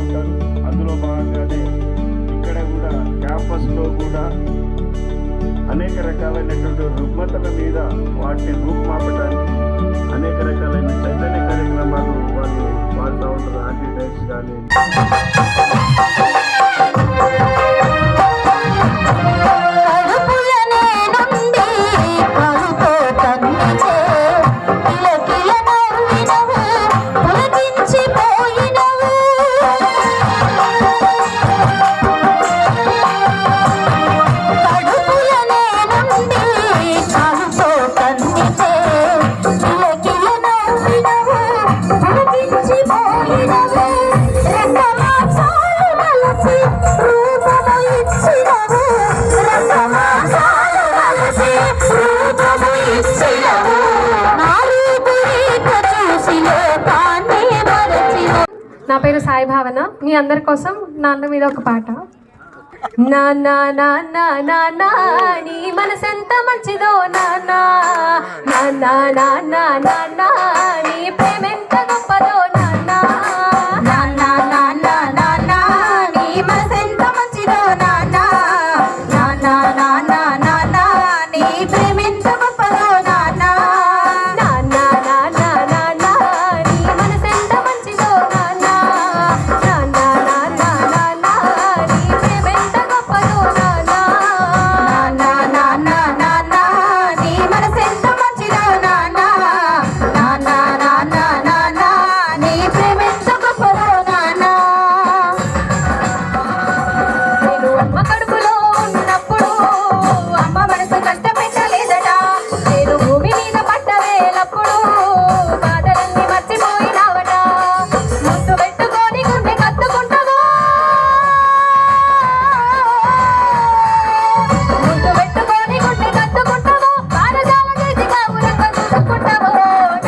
ఉంటారు. అందులో భాగంగానే ఇక్కడ కూడా క్యాంపస్లో కూడా అనేక రకాలైనటువంటి రుగ్మతల మీద వాటిని రూపుమాపడానికి అనేక రకాలైన చైతన్య కార్యక్రమాలు వాళ్ళు వాడుతూ ఉంటారు. యాంటీ డ్రగ్స్ కానీ నా పేరు సాయి భావన. మీ అందరి కోసం నాన్న మీద ఒక పాట. నాన్నా నాన్నా నాన్నా నీ మనసెంత మంచిదో నాన్నా, నాన్నా నాన్నా నాన్నా నీ ప్రేమెంత గొప్పదో నాన్నా, నాన్నా నాన్నా నాన్నా నీ మనసెంత మంచిదో నాన్నా, నాన్నా నాన్నా నాన్నా నీ ప్రేమెంత గొప్పదో నాన్నా, నాన్నా నాన్నా నాన్నా నీ మనసెంత మంచిదో నాన్నా, నాన్నా నాన్నా నాన్నా నీ ప్రేమెంత గొప్పదో నాన్నా, నాన్నా నాన్నా నాన్నా నీ మనసెంత మంచిదో నాన్నా, నాన్నా నాన్నా నాన్నా నీ ప్రేమెంత గొప్పదో నాన్నా. నేను అమ్మ కడుపులో ఉన్నప్పుడు అమ్మ మనసు కష్టపెట్టలేదట, నేను భూమి మీద పడ్డ వేలప్పుడు బాధలన్నీ మర్చిపోయినావట, ముద్దు పెట్టుకొని గుండె కత్తుకుంటావా, ముద్దు పెట్టుకొని గుండె కత్తుకుంటావో, బాధజాల చేతిగా ఊరంగా చూసుకుంటావో,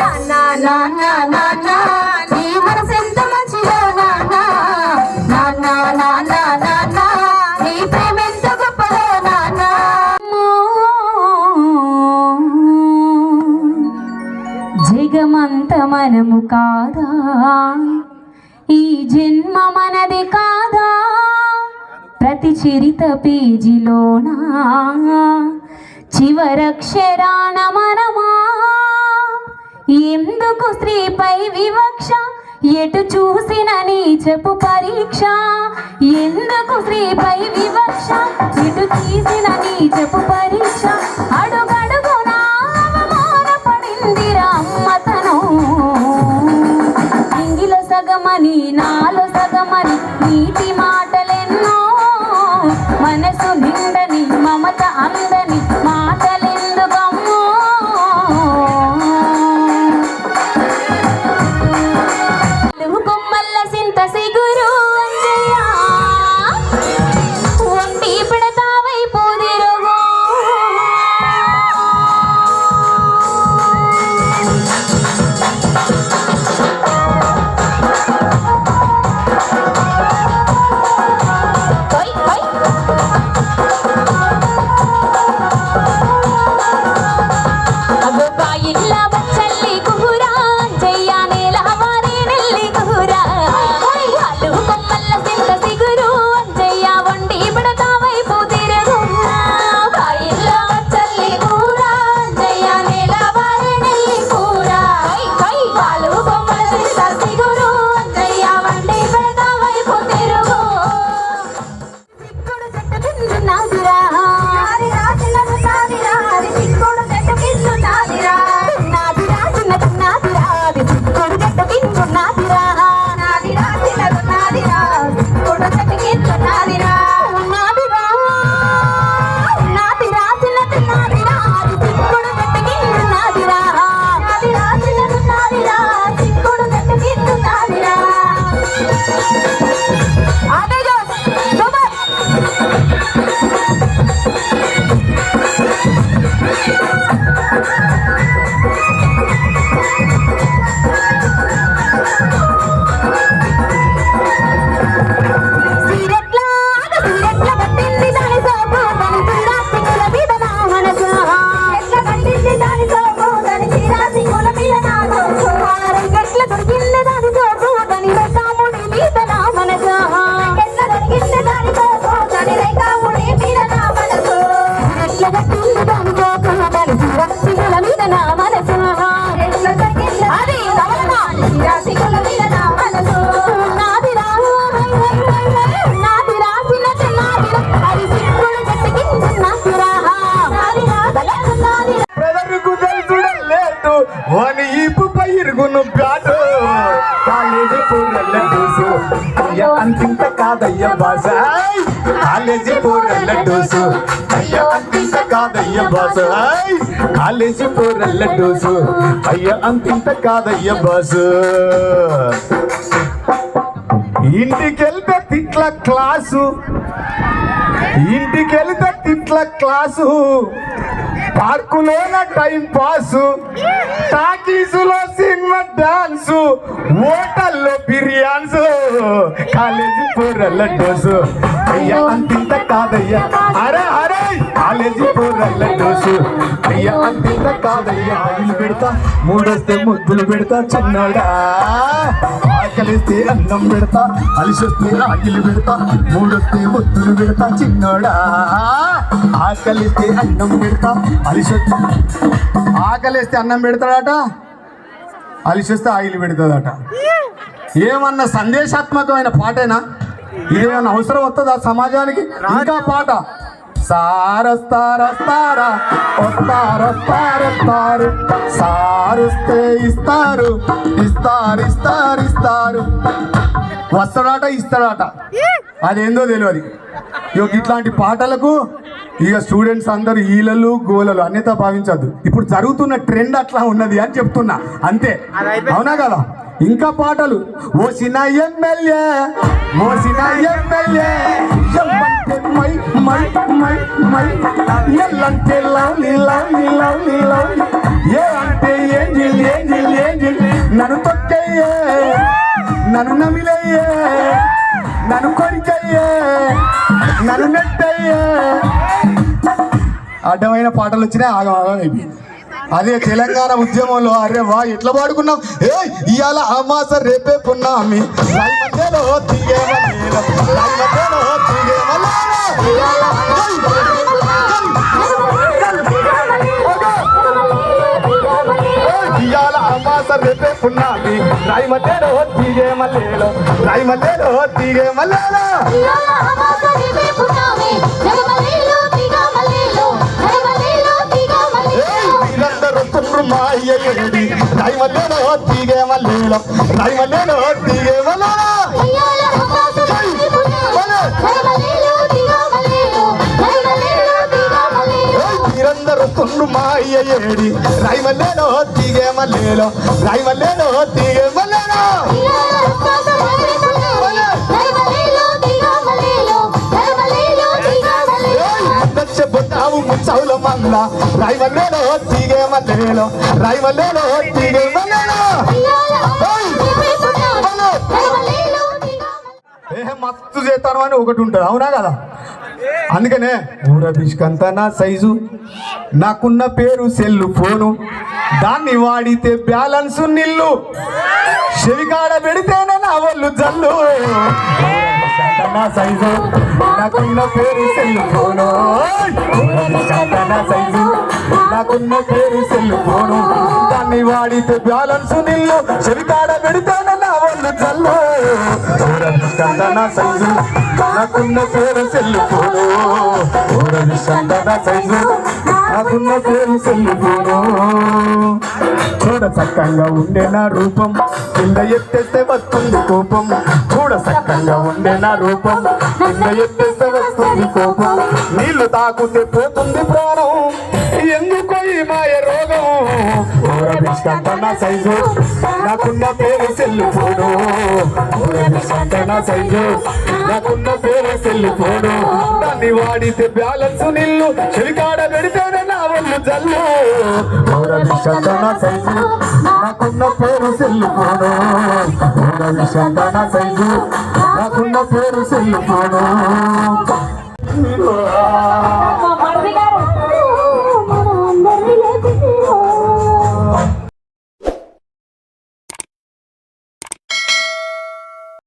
నాన్నా నాన్నా నాన్నా నీ మనసెంత మంచిదో నాన్నా, నాన్నా నాన్నా నాన్నా నీ ప్రేమెంత గొప్పదో నాన్నా. జగమంత మనము కాదా, ఈ జన్మ మనది కాదా, ప్రతి చరిత పేజీలోనా చివరక్షరాన మనమా, ఎందుకు స్త్రీపై వివక్ష, ఎటు చూసిన నీచపు పరీక్ష, ఎందుకు స్త్రీపై వివక్ష, ఎటు తీసిన నీచపు పరీక్ష, అడుగడుగునా అవమానపడిందిరా అమ్మతనం, ఇంగిలో సగమని నాలో సగమని నీటి మాటలెన్నో, మనసు నిండని మమత అందని మాటలెందుకమ్మో, కొమ్మల్ల సింత సిగురు అంజయ్య ఒంటి పిడతావైపోదిరుగో, తిరుగును బ్యాటు కాలేజీ పూరల్ల డోసు అయ్య అంతింత కాదయ్య బాస కాలేజీ పూరల్ల డోసు అయ్య అంతింత కాదయ్య బాస కాలేజీ పూరల్ల డోసు అయ్య అంతింత కాదయ్య బాసు ఇంటికెళ్తే తిట్ల క్లాసు ఇంటికెళ్తే తిట్ల క్లాసు పార్కులోన టైం పాసు టాకీసులో సినిమా డాన్సు హోటల్లో బిర్యాన్స్ కాలేజీ పూరల్ల డోసు అయ్యా అంతింత కాదయ్యా అరే అరే కాలేజీ పూరల్ల డోసు అయ్యా అంతింత కాదయ్యా ఆయిల్ పెడతా మూడొస్తే ముద్దులు పెడతా చిన్నోడా ఆకలిస్తే అన్నం పెడతా అలిసొస్తే ఆకిలి పెడతా మూడొస్తే ముద్దులు పెడతా చిన్నోడా ఆకలిస్తే అన్నం పెడతా అలిసొస్తే ఆకలిస్తే అన్నం పెడతాడట అలిసొస్తే ఆయిల్ పెడతాడట ఏమన్నా సందేశాత్మకమైన పాటేనా ఇదేమన్నా అవసరం వస్తుందా సమాజానికి ఇంకా పాట సారస్తారస్తారా వస్తారస్తారస్తారు సారుస్తే ఇస్తారు ఇస్తారు వస్తాడట ఇస్తాడట అదేందో తెలియదు ఇక ఇట్లాంటి పాటలకు ఇక స్టూడెంట్స్ అందరూ ఈలలు గోలలు అన్యత భావించద్దు ఇప్పుడు జరుగుతున్న ట్రెండ్ అట్లా ఉన్నది అని చెప్తున్నా అంతే అవునా కదా ఇంకా పాటలు ఓసిన ఎమ్మెల్యే మోసిన ఎమ్మెల్యే మై మై మై మై ఎల్లంటే lovely lovely lovely lovely A అంటే ఏంజిల్ ఏంజిల్ ఏంజిల్ నన్ను తొక్కయ్యే నన్ను నమిలయ్యే నన్ను కొరికయ్యే నన్ను నెట్టయ్యే అడ్డమైన పాటలు వచ్చినాయి ఆగం అయిపోయింది అదే తెలంగాణ ఉద్యమంలో అరే వా ఎట్లా పాడుకున్నాం ఏ ఇవాళ అమాస రేపే పున్నామి మధ్యలో ఇవాళ అమాస రేపే పున్నామి రాయి మధ్యలో తీగే మల్లేలో రాయి మధ్యలో తీగే మల్లేలో మాయ్యేడి రాయి మల్లేలో తీగే మల్లేలో రాయి మల్లేలో తీగే మల్లేలో మీరందరూ తుండ్రు మాయ్యేడి రాయి మల్లేలో తీగే మల్లేలో రాయి మల్లేలో తీగే మల్లేలో బొట్టావు ముచ్చవుల మంద రాయి మల్లేలో తీగే మల్లేలో రాయి మల్లేలో తీగే మల్లేలో మస్తు చేస్తాను అని ఒకటి ఉంటుంది అవునా కదా అందుకనే ఊర బిష్కంత నా సైజు నాకున్న పేరు సెల్లు ఫోను దాన్ని వాడితే బ్యాలెన్స్ నిల్లు చెవికాడ పెడితేనే నా వాళ్ళు జల్లు నా సైజు నాకున్న పేరు సెల్లు ఫోను నా సైజు నాకున్న పేరు సెల్లు ఫోను దాన్ని వాడితే బ్యాలెన్స్ నిల్లు చెవికాడ పెడితేనే నా వాళ్ళు జల్లు నా సైజు నాకున్న పేరు సెల్లు ఫోను నా సైజు నాకున్న పేరు సెల్లు ఫోను చూడ చక్కగా ఉండే నా రూపం కింద ఎత్తేస్తే వస్తుంది కోపం చూడ చక్కగా ఉండే నా రూపం కింద ఎత్తేస్తే వస్తుంది కోపం నీళ్లు తాకుతే పోతుంది ప్రాణం ఎందుకో ఈ మాయ రోగం నా సైజు నాకున్న పేరు సెల్లు ఫోను నా సైజు నాకున్న పేరు సెల్లు ఫోను దాన్ని వాడితే బ్యాలెన్స్ నిల్లు చెవికాడ పెడితేనే నా వాళ్ళు జల్లు నా సైజు నాకున్న పేరు సెల్లు ఫోను నా సైజు నాకున్న పేరు సెల్లు ఫోను